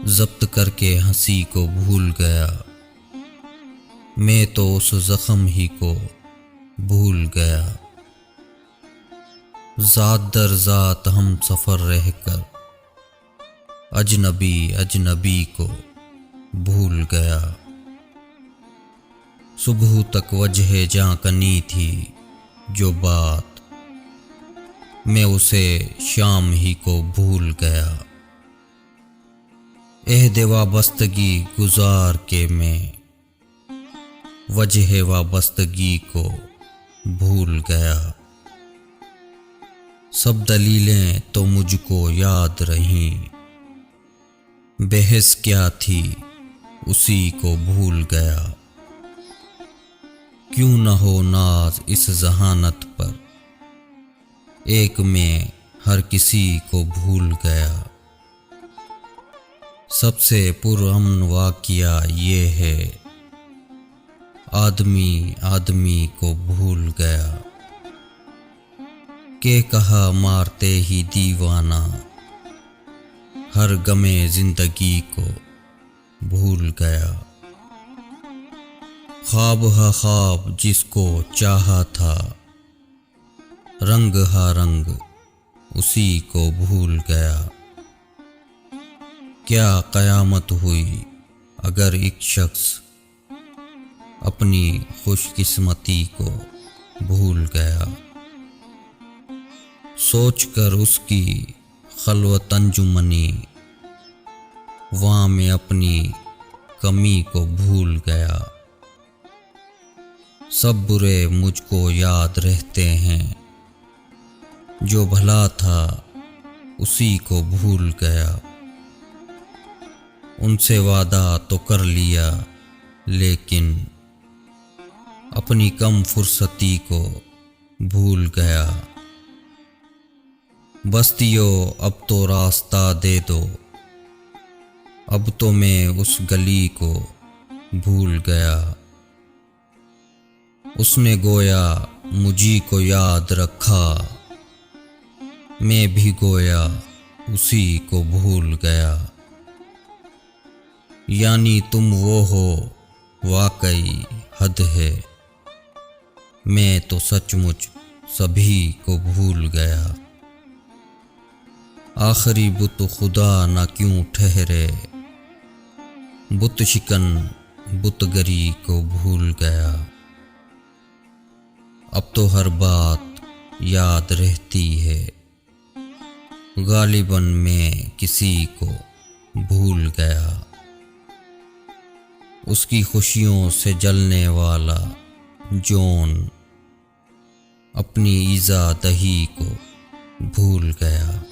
जब्त करके हंसी को भूल गया। मैं तो उस जख्म ही को भूल गया। ज़ात दर ज़ात हम सफ़र रहकर अजनबी अजनबी को भूल गया। सुबह तक वजह जां कनी थी जो बात, मैं उसे शाम ही को भूल गया। एहदे वाबस्तगी गुजार के मैं वजह वाबस्तगी को भूल गया। सब दलीलें तो मुझको याद रहीं, बहस क्या थी उसी को भूल गया। क्यों न हो नाज इस जहानत पर, एक में हर किसी को भूल गया। सबसे पुरअमन वाक़िया ये है, आदमी आदमी को भूल गया। के कहा मारते ही दीवाना, हर गमे जिंदगी को भूल गया। ख्वाब हा ख्वाब जिसको चाहा था, रंग हा रंग उसी को भूल गया। क्या क़यामत हुई अगर एक शख्स अपनी खुशकिस्मती को भूल गया। सोचकर उसकी खलवत अंजुमनी, वहाँ मैं अपनी कमी को भूल गया। सब बुरे मुझको याद रहते हैं, जो भला था उसी को भूल गया। उनसे वादा तो कर लिया, लेकिन अपनी कम फुर्सती को भूल गया। बस्तियों अब तो रास्ता दे दो, अब तो मैं उस गली को भूल गया। उसने गोया मुझी को याद रखा, मैं भी गोया उसी को भूल गया। यानी तुम वो हो वाकई हद है, मैं तो सचमुच सभी को भूल गया। आखिरी बुत खुदा न क्यों ठहरे, बुत शिकन बुतगरी को भूल गया। अब तो हर बात याद रहती है, गालिबन मैं किसी को भूल गया। उसकी खुशियों से जलने वाला जौन अपनी ईज़ा दही को भूल गया।